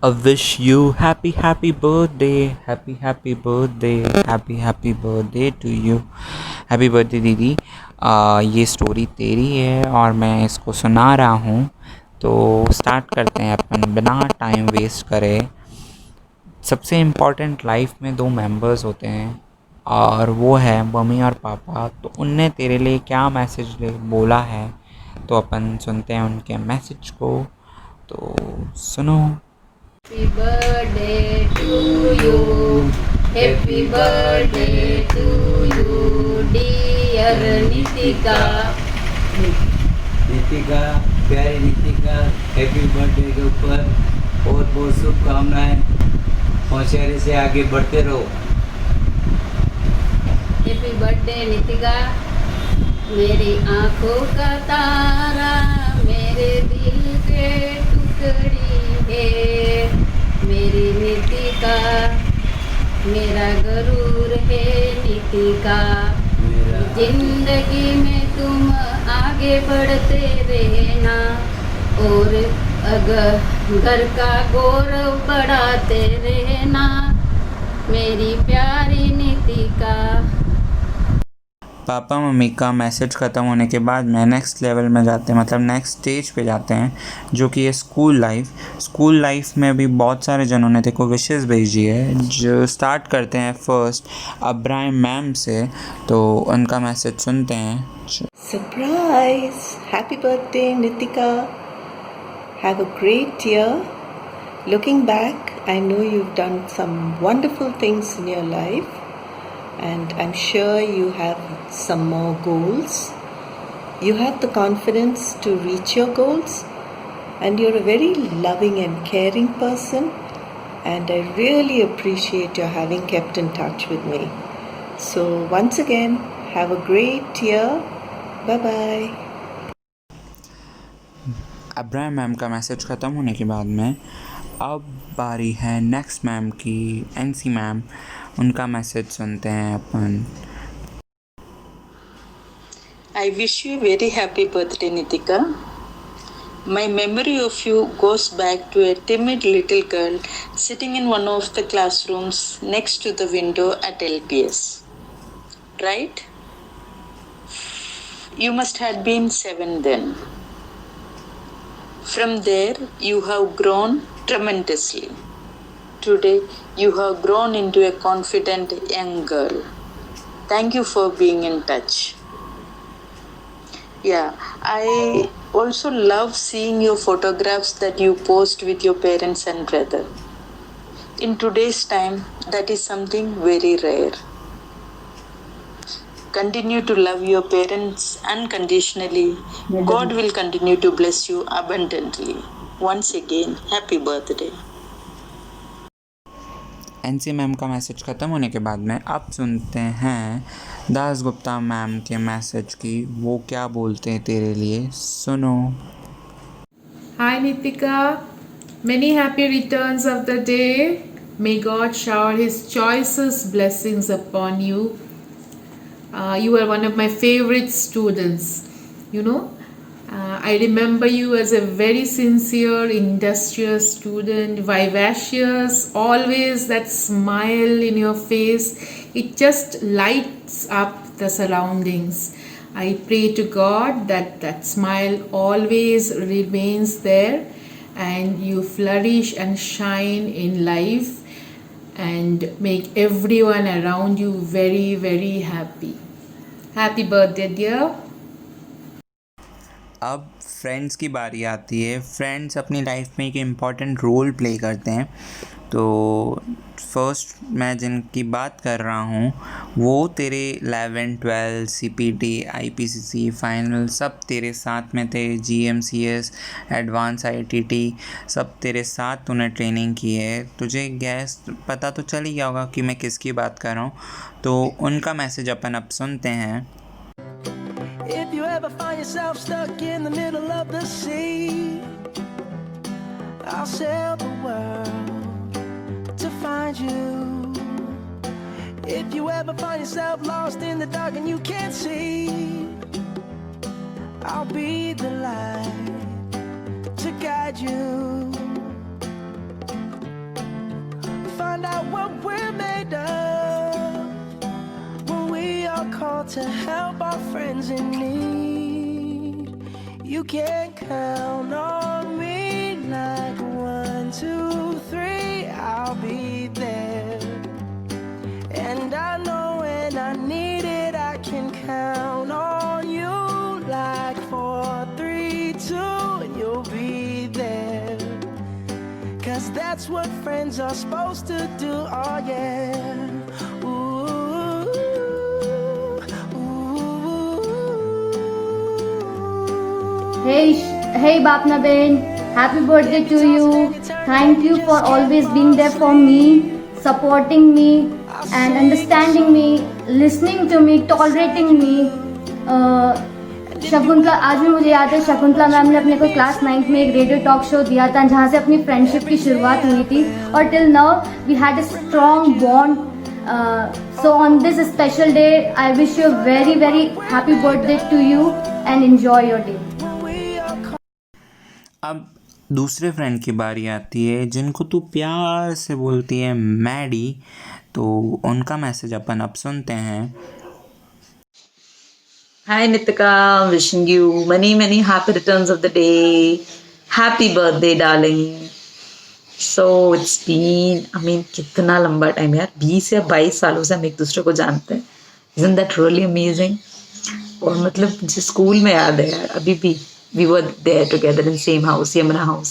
wish you happy birthday, happy birthday, happy birthday to you. Happy birthday दीदी। ये story तेरी है और मैं इसको सुना रहा हूँ। तो स्टार्ट करते हैं अपन बिना टाइम वेस्ट करे। सबसे इम्पॉर्टेंट लाइफ में दो मेंबर्स होते हैं और वो है मम्मी और पापा। तो उनने तेरे लिए क्या मैसेज बोला है, तो अपन सुनते हैं उनके मैसेज को। तो सुनो। Happy birthday to you. Happy birthday to you, dear Nitika. Nitika, प्यारी नितिका, हैप्पी बर्थडे के ऊपर बहुत बहुत शुभकामनाएं। होशियारी से आगे बढ़ते रहो। Happy birthday Nitika. मेरी आंखों का तारा, मेरे दिल के टुकड़ी है। मेरी नितिका, मेरा गरूर है नितिका। जिंदगी में तुम आगे बढ़ते रहना और अगर घर का गौरव बढ़ाते रहना, मेरी प्यारी नितिका। पापा मम्मी का मैसेज ख़त्म होने के बाद में नेक्स्ट लेवल में जाते हैं, मतलब नेक्स्ट स्टेज पे जाते हैं, जो कि है स्कूल लाइफ। स्कूल लाइफ में भी बहुत सारे जनों ने देखो विशेस भेजी है। जो स्टार्ट करते हैं फर्स्ट अब्राहिम मैम से, तो उनका मैसेज सुनते हैं। Surprise! Happy birthday, Nitika. Have a great year. Looking back, I know you've done some wonderful things in your life, and I'm sure you have some more goals. You have the confidence to reach your goals, and you're a very loving and caring person, and I really appreciate your having kept in touch with me. So, once again, have a great year. Bye bye. Ibrahim ma'am का message ख़त्म होने के बाद में अब बारी है next ma'am की, एनसी मैम। उनका मैसेज सुनते हैं अपन। I wish you a very happy birthday, Nitika. My memory of you goes back to a timid little girl sitting in one of the classrooms next to the window at LPS. Right? You must have been 7 then. From there, you have grown tremendously. Today, you have grown into a confident young girl. Thank you for being in touch. Yeah, I also love seeing your photographs that you post with your parents and brother. In today's time, that is something very rare. Continue to love your parents unconditionally. God will continue to bless you abundantly. Once again, happy birthday. NC ma'am का message ख़त्म होने के बाद में अब सुनते हैं Das Gupta ma'am के मैसेज की। वो क्या बोलते हैं तेरे लिए, सुनो। Hi Nitika, many happy returns of the day. May God shower His choicest blessings upon you. You are one of my favorite students. You know, I remember you as a very sincere, industrious student, vivacious, always that smile in your face. It just lights up the surroundings. I pray to God that that smile always remains there and you flourish and shine in life and make everyone around you very, very happy. Happy birthday, dear. अब friends की बारी आती है। Friends अपनी life में एक important role play करते हैं। तो फर्स्ट मैं जिनकी बात कर रहा हूँ वो तेरे 11, 12 CPT, IPCC फाइनल सब तेरे साथ में थे। GMCS, एडवांस ITT सब तेरे साथ तूने ट्रेनिंग की है। तुझे गैस पता तो चल ही गया होगा कि मैं किसकी बात कर रहा हूँ। तो उनका मैसेज अपन अब सुनते हैं। If you ever find yourself stuck in the middle of the sea, I'll sail the world to find you. If you ever find yourself lost in the dark and you can't see, I'll be the light to guide you. to help our friends in need. You can count on me like 1, 2, 3, I'll be there. And I know when I need it, I can count on you like 4, 3, 2, and you'll be there. 'Cause that's what friends are supposed to do, oh yeah. Ooh, ooh. Hey Bapna Ben, happy birthday to you. Thank you for always being there for me, supporting me and understanding me, listening to me, tolerating me. Shakuntala, आज भी मुझे याद है Shakuntala ma'am ने अपने को class 9th में एक रेडियो टॉक शो दिया था जहाँ से अपनी फ्रेंडशिप की शुरुआत हुई थी और till now we had a strong bond. So on this special day I wish you very very happy birthday to you and enjoy your day. अब दूसरे फ्रेंड की बारी आती है जिनको तू प्यार से बोलती है मैडी, तो उनका मैसेज अपन अब सुनते हैं. Hi Nitika, wishing you many happy returns of the day. Happy birthday darling. So it's been, कितना लंबा टाइम यार, 20 या 22 सालों से हम एक दूसरे को जानते हैं. Isn't that really amazing? और मतलब जिस स्कूल में याद है यार, अभी भी we were there together in same house, Yamuna house,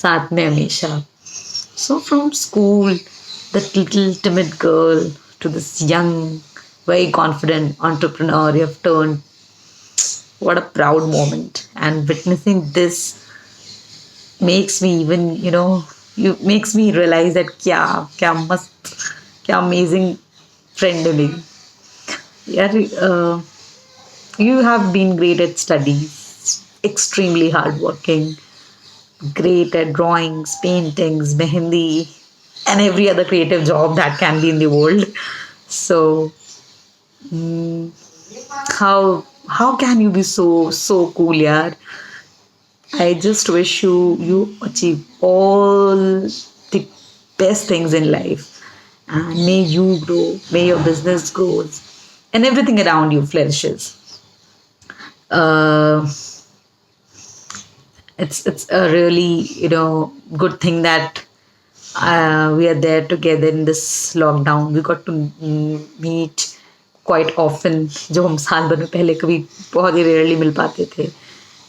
साथ में हमेशा. So from school, that little timid girl to this young, very confident entrepreneur you have turned. What a proud moment. And witnessing this makes me even, makes me realize that kya mast, kya amazing friend है मेरी. यार, you have been great at studies, extremely hardworking, great at drawings, paintings, mehendi, and every other creative job that can be in the world. So, how can you be so cool, yaar? I just wish you achieve all the best things in life, and may you grow, may your business grows, and everything around you flourishes. It's a really good thing that we are there together in this lockdown. We got to meet quite often, जो हम साल भर में पहले कभी बहुत ही rarely मिल पाते थे.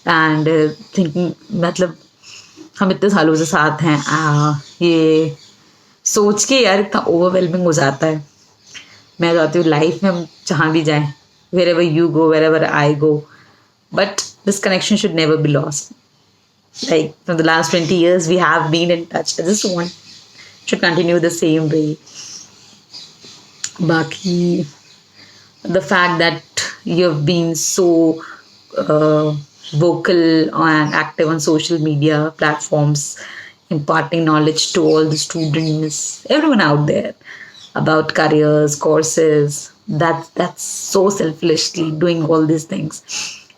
एंड थिंकिंग, मतलब हम इतने सालों से साथ हैं, ये सोच के यार इतना ओवरवेलमिंग हो जाता है. मैं चाहती हूँ लाइफ में हम जहाँ भी जाएं, wherever you go, wherever I go, but this connection should never be lost. Like for the last 20 years we have been in touch. I just want to continue the same way. Baki, the fact that you've been so vocal and active on social media platforms, imparting knowledge to all the students, everyone out there, about careers, courses, that's so selflessly doing all these things.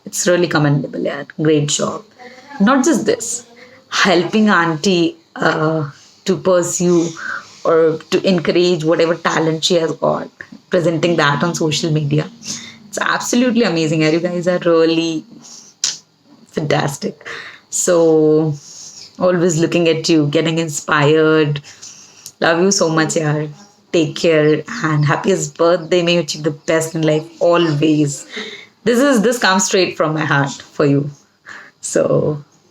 It's really commendable. Yeah, great job. Not just this, helping auntie to pursue or to encourage whatever talent she has got, presenting that on social media. It's absolutely amazing. You guys are really fantastic. So, always looking at you, getting inspired. Love you so much, yaar. Take care and happiest birthday. May you achieve the best in life always. This comes straight from my heart for you. So,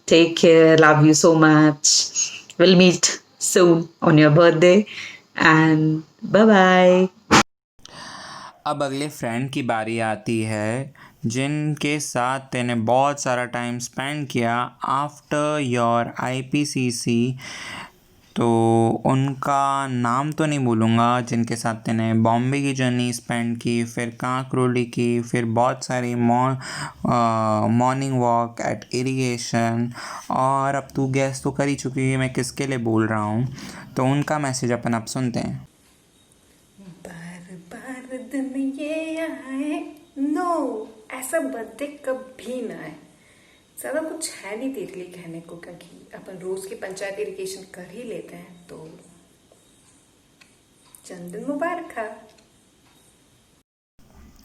take care. Love you so much. We'll meet soon on your birthday. And bye-bye. अब अगले friend की बारी आती है जिनके साथ तूने बहुत सारा टाइम स्पेंड किया आफ्टर योर IPCC. तो उनका नाम तो नहीं बोलूँगा, जिनके साथ तूने बॉम्बे की जर्नी स्पेंड की, फिर कांकरोली की, फिर बहुत सारी मॉर्निंग वॉक एट इरिगेशन, और अब तू गैस तो कर ही चुकी है मैं किसके लिए बोल रहा हूँ. तो उनका मैसेज अपन अब सुनते हैं. बार दिन ये आए, नो ऐसा बर्थडे कभी ना आए. ज़्यादा कुछ है नहीं तेरे लिए कहने को, क्योंकि अपन रोज की पंचायत इरिगेशन कर ही लेते हैं. तो जन्मदिन मुबारक.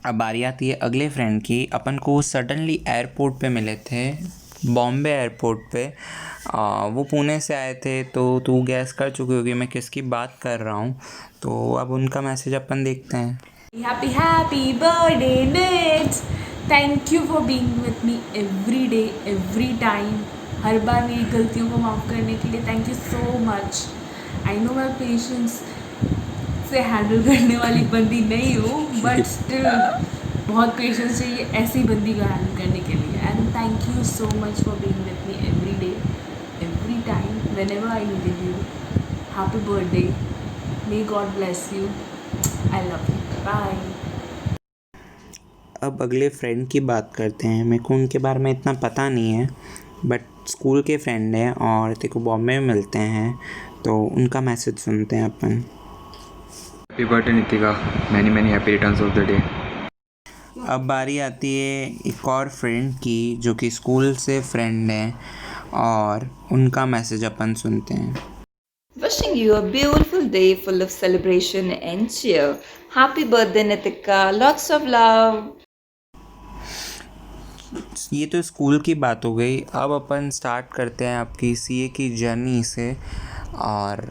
अब बारी आती है अगले फ्रेंड की। अपन को सडनली एयरपोर्ट पे मिले थे, बॉम्बे एयरपोर्ट पे। वो पुणे से आए थे, तो तू गैस कर चुकी होगी मैं किसकी बात कर रहा हूँ। तो अब उनका मैसेज अपन देखते हैं। Happy happy birthday Nits, thank you for being with me every day every time. हर बार मेरी गलतियों को माफ़ करने के लिए thank you so much. I know मैं पेशेंस से हैंडल करने वाली बंदी नहीं हूँ, बट स्टिल बहुत पेशेंस चाहिए ऐसी बंदी को हैंडल करने के लिए. And thank you so much for being with me every day every time whenever I needed you. Happy birthday, may God bless you, I love you, bye. अब अगले फ्रेंड की बात करते हैं। मेरे को उनके बारे में इतना पता नहीं है, बट स्कूल के फ्रेंड हैं और तेरे को बॉम्बे में मिलते हैं, तो उनका मैसेज सुनते हैं अपन। Happy birthday Nitika, many many happy returns of the day. अब बारी आती है एक और फ्रेंड की जो कि स्कूल से फ्रेंड हैं, और उनका मैसेज अपन सुनते हैं। Wishing you a beautiful day full of celebration and cheer. Happy birthday, Nitika. Lots of love. ये तो स्कूल की बात हो गई। अब अपन स्टार्ट करते हैं आपकी सीए की जर्नी से। और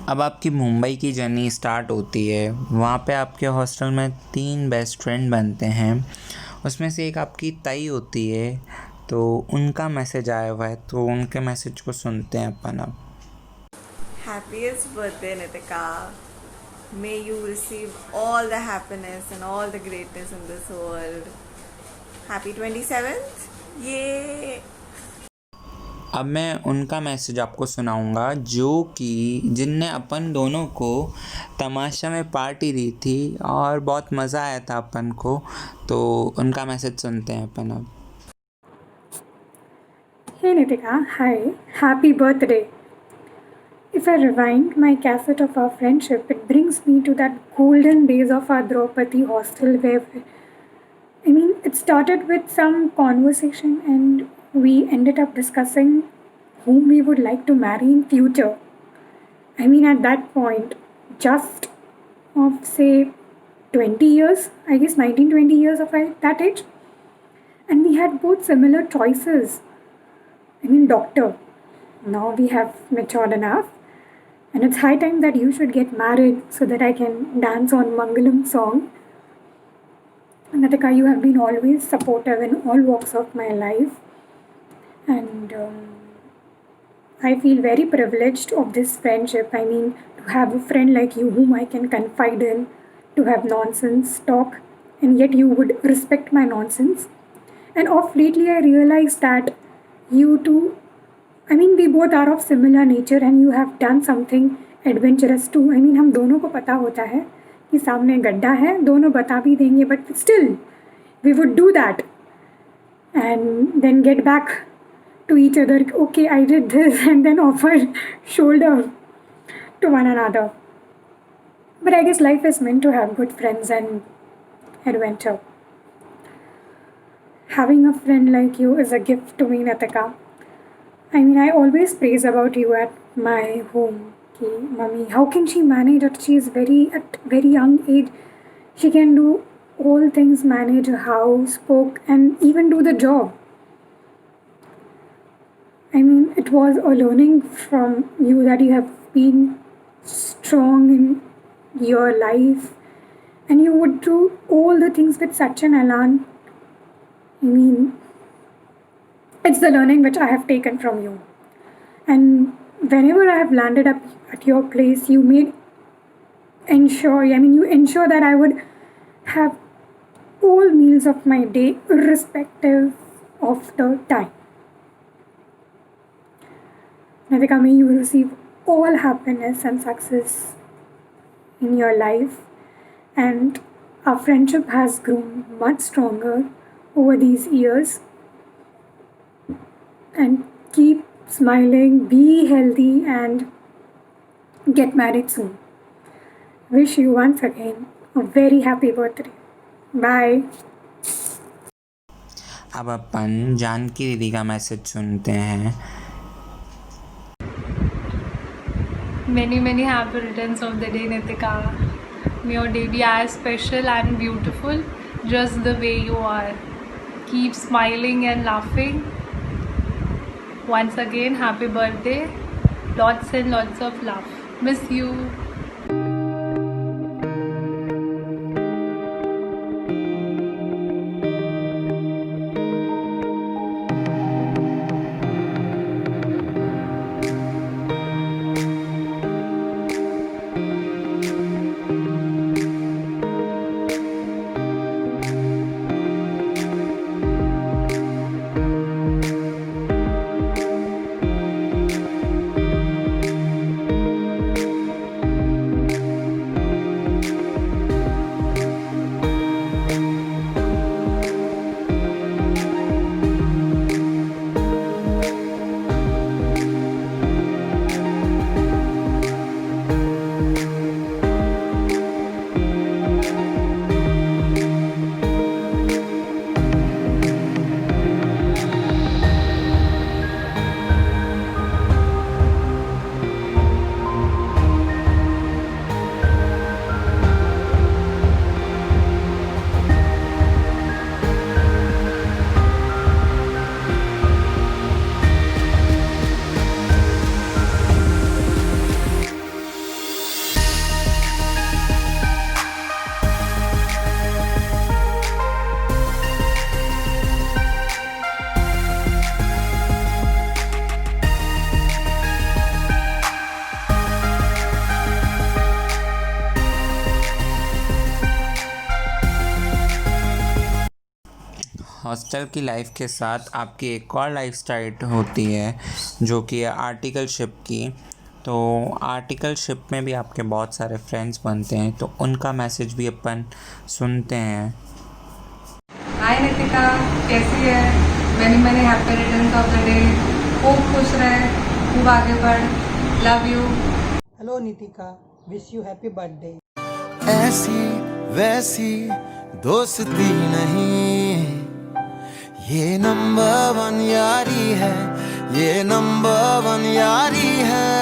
अब आपकी मुंबई की जर्नी स्टार्ट होती है। वहाँ पे आपके हॉस्टल में 3 बेस्ट फ्रेंड बनते हैं, उसमें से एक आपकी ताई होती है। तो उनका मैसेज आया हुआ है, तो उनके मैसेज को सुनते हैं अपन अब। Happiest birthday, Nitika. May you receive all the happiness and all the greatness in this world. Happy 27th. Yay! अब मैं उनका मैसेज आपको सुनाऊंगा, जो कि जिनने अपन दोनों को तमाशा में पार्टी दी थी और बहुत मज़ा आया था अपन को। तो उनका मैसेज सुनते हैं अपन अब। Hey Nitika, hi, happy birthday. If I rewind my cassette of our friendship, it brings me to that golden days of our Draupadi hostel where, it started with some conversation and we ended up discussing whom we would like to marry in future. At that point, just of say 20 years, I guess 19, 20 years of that age. And we had both similar choices. Doctor. Now we have matured enough. And it's high time that you should get married so that I can dance on Mangalam song. Nitika, you have been always supportive in all walks of my life. And I feel very privileged of this friendship. To have a friend like you whom I can confide in, to have nonsense talk, and yet you would respect my nonsense. And of lately I realized that you two, we both are of similar nature and you have done something adventurous too. हम दोनों को पता होता है कि सामने गड्ढा है, दोनों बता भी देंगे, but still we would do that and then get back to each other. Okay, I did this, and then offer shoulder to one another. But I guess life is meant to have good friends and adventure. Having a friend like you is a gift to me, Nitika. I always praise about you at my home. Ki, Mummy, how can she manage it? She is at very young age. She can do all things, manage a house, cook, and even do the job. It was a learning from you that you have been strong in your life and you would do all the things with such an elan mean, it's the learning which I have taken from you. And whenever I have landed up at your place, you ensure that I would have all meals of my day irrespective of the time. Nitika, may you receive all happiness and success in your life, and our friendship has grown much stronger over these years. And keep smiling, be healthy, and get married soon. Wish you once again a very happy birthday. Bye. अब अपन जानकी दीदी का message सुनते हैं. Many happy returns of the day, Nitika. May your day be as special and beautiful, just the way you are. Keep smiling and laughing. Once again, happy birthday. Lots and lots of love. Miss you. Hostel की life के साथ आपकी एक और life start होती है जो कि है आर्टिकलशिप की. तो आर्टिकलशिप में भी आपके बहुत सारे फ्रेंड्स बनते हैं, तो उनका मैसेज भी अपन सुनते हैं. हाय नितिका, कैसी है? Many happy returns of the day. खूब खुश रहे, खूब आगे बढ़. Love you. Hello Nitika, wish you happy birthday. ऐसी वैसी दोस्ती नहीं, ये नंबर 1 यारी है, ये नंबर 1 यारी है.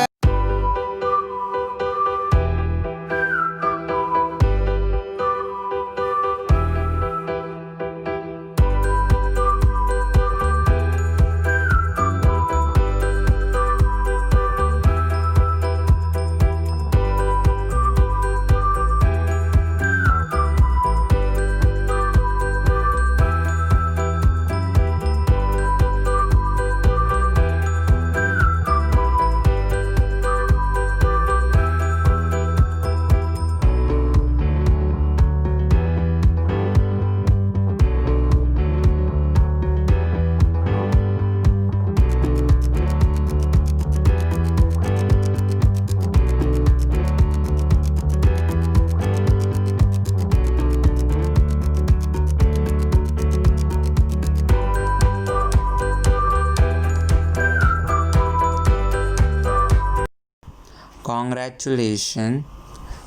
Congratulations,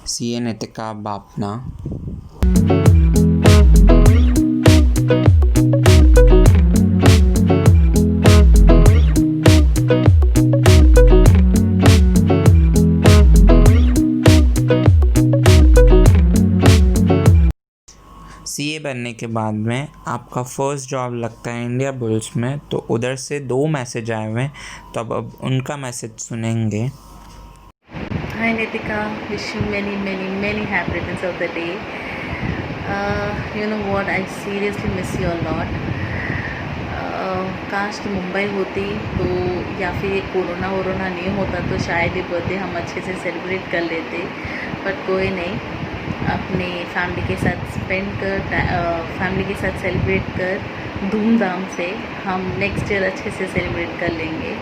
CA Nitika Bapna. CA बनने के बाद में आपका फर्स्ट जॉब लगता है इंडिया बुल्स में, तो उधर से 2 मैसेज आए हुए हैं, तो अब उनका मैसेज सुनेंगे. Hi Nitika, wish you many happy returns of the day. You know what, I seriously miss you a lot. काश कि मुंबई होती तो, या फिर कोरोना वोरोना नहीं होता तो शायद ये बर्थडे हम अच्छे से सेलिब्रेट कर लेते, बट कोई नहीं, अपने फैमिली के साथ फैमिली के साथ सेलिब्रेट कर धूमधाम से हम नेक्स्ट ईयर अच्छे से सेलिब्रेट कर लेंगे.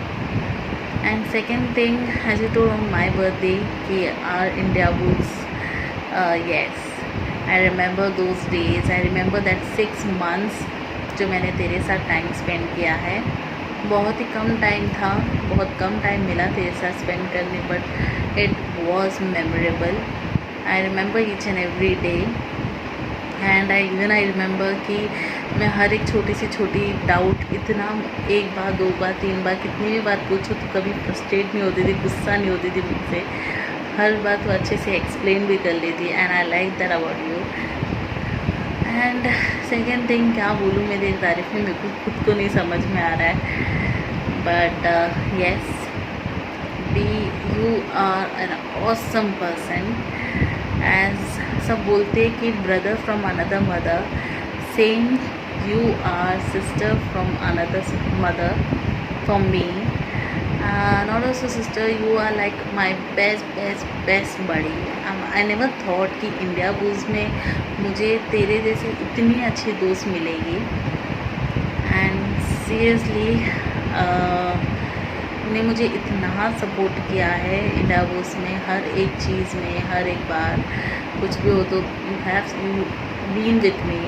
And second thing, as you told on my birthday कि our India books, yes, I remember those days. I remember that 6 months जो मैंने तेरे साथ टाइम स्पेंड किया है. बहुत ही कम टाइम था, बहुत कम टाइम मिला तेरे साथ स्पेंड करने, but it was memorable. I remember each and every day. And I remember कि मैं हर एक छोटी से छोटी डाउट इतना 1 बार 2 बार 3 बार कितनी भी बार पूछूँ तो कभी फ्रस्ट्रेट नहीं होती थी, गुस्सा नहीं होती थी मुझसे. हर बात वो अच्छे से एक्सप्लेन भी कर लेती. And I like that about you. And second thing, क्या बोलूँ मेरी तारीफ में, मेरे को खुद को नहीं समझ में आ रहा है, but yes, you are an awesome person. As सब बोलते कि brother from another mother, same you are sister from another mother from me. Not also sister, you are like my best buddy. I never thought कि India बुज में मुझे तेरे जैसे इतनी अच्छी दोस्त मिलेगी. एंड सीरियसली उन्हें मुझे इतना सपोर्ट किया है इंडिया बुज में, हर एक चीज़ में, हर एक बार कुछ भी हो तो you have been with me.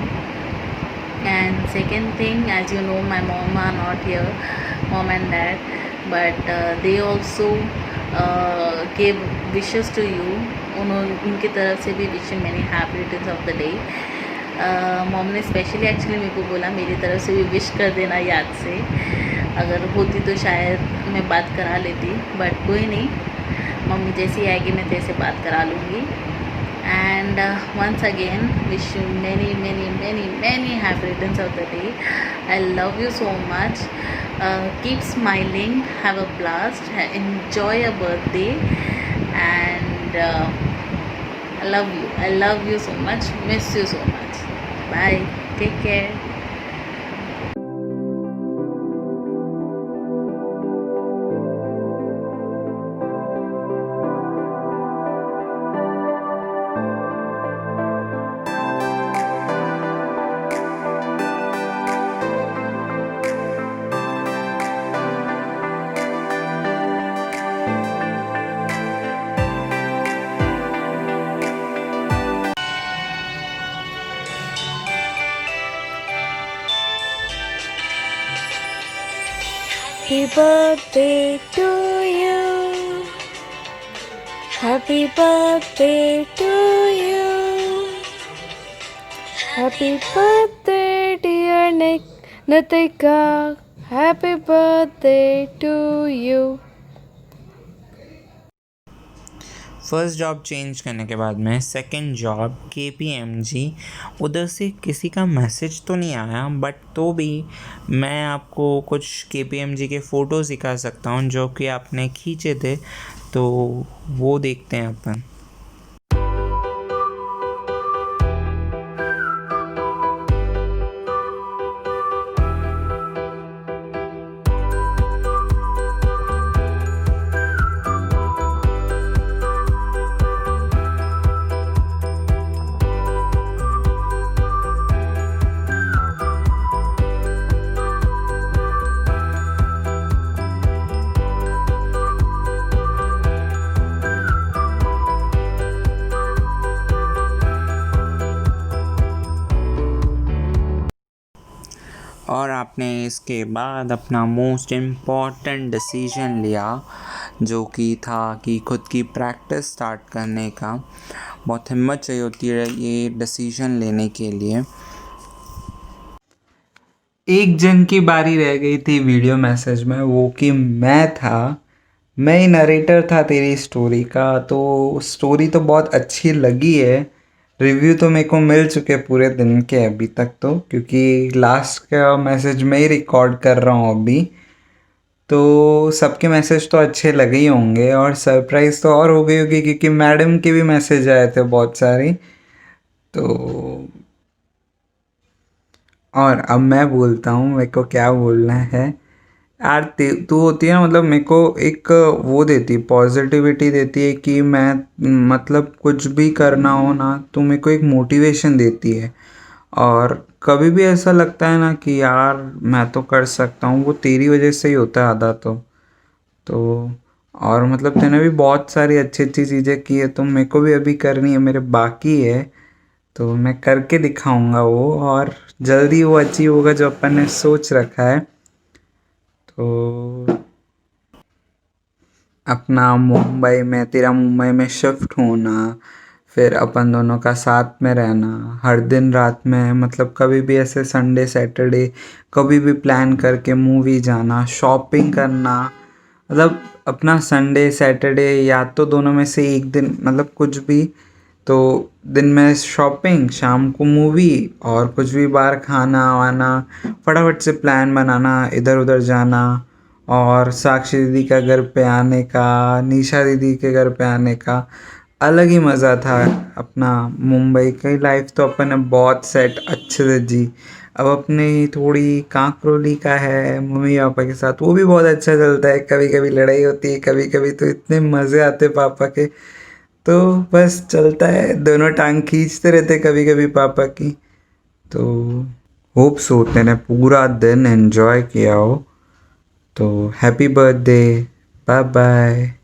And second thing, as you know my mom are not here, mom and dad, but they also gave wishes to you. उनकी तरफ से भी wish many happy returns of the day. Mom ने specially actually मेरे को बोला मेरी तरफ से भी विश कर देना याद से. अगर होती तो शायद मैं बात करा लेती, बट कोई नहीं, मम्मी जैसी आएगी मैं तेरे से बात करा लूँगी. And once again, wish you many happy returns of the day. I love you so much. Keep smiling, have a blast, enjoy your birthday, and I love you so much, miss you so much. Bye, take care. Happy birthday to you. Happy birthday to you. Happy birthday dear Nitika. Happy birthday to you. First job change करने के बाद में second job KPMG, उधर से किसी का message तो नहीं आया, बट तो भी मैं आपको कुछ KPMG के फ़ोटोज़ दिखा सकता हूँ जो कि आपने खींचे थे, तो वो देखते हैं अपन. और आपने इसके बाद अपना मोस्ट इम्पॉर्टेंट डिसीजन लिया, जो कि था कि खुद की प्रैक्टिस स्टार्ट करने का. बहुत हिम्मत चाहिए होती है ये डिसीजन लेने के लिए. एक जन की बारी रह गई थी वीडियो मैसेज में, वो कि मैं ही नरेटर था तेरी स्टोरी का. तो स्टोरी तो बहुत अच्छी लगी है, रिव्यू तो मेरे को मिल चुके पूरे दिन के अभी तक, तो क्योंकि लास्ट का मैसेज मैं ही रिकॉर्ड कर रहा हूँ अभी, तो सबके मैसेज तो अच्छे लगे ही होंगे. और सरप्राइज़ तो और हो गई होगी क्योंकि मैडम के भी मैसेज आए थे बहुत सारे. तो और अब मैं बोलता हूँ मेरे को क्या बोलना है। यार तू होती है ना, मतलब मेरे को एक वो देती है, पॉजिटिविटी देती है कि मैं मतलब कुछ भी करना हो ना तो मेरे को एक मोटिवेशन देती है। और कभी भी ऐसा लगता है ना कि यार मैं तो कर सकता हूँ, वो तेरी वजह से ही होता है आधा तो और मतलब तूने भी बहुत सारी अच्छी अच्छी चीज़ें की है, तो मेरे को भी अभी करनी है, मेरे बाकी है, तो मैं करके दिखाऊंगा वो, और जल्दी वो अचीव होगा जो अपन ने सोच रखा है। तो अपना मुंबई में, तेरा मुंबई में शिफ्ट होना, फिर अपन दोनों का साथ में रहना हर दिन रात में, मतलब कभी भी ऐसे संडे सैटरडे कभी भी प्लान करके मूवी जाना, शॉपिंग करना, मतलब अपना संडे सैटरडे या तो दोनों में से एक दिन, मतलब कुछ भी, तो दिन में शॉपिंग, शाम को मूवी, और कुछ भी बाहर खाना वाना, फटाफट से प्लान बनाना, इधर उधर जाना, और साक्षी दीदी का घर पे आने का, निशा दीदी के घर पे आने का अलग ही मज़ा था। अपना मुंबई की लाइफ तो अपन ने बहुत सेट अच्छे से जी। अब अपनी थोड़ी कांकरोली का है मम्मी पापा के साथ, वो भी बहुत अच्छा चलता है। कभी कभी लड़ाई होती है, कभी कभी तो इतने मज़े आते पापा के, तो बस चलता है, दोनों टांग खींचते रहते कभी कभी पापा की। तो होप सो तेने पूरा दिन एंजॉय किया हो। तो हैप्पी बर्थडे, बाय बाय।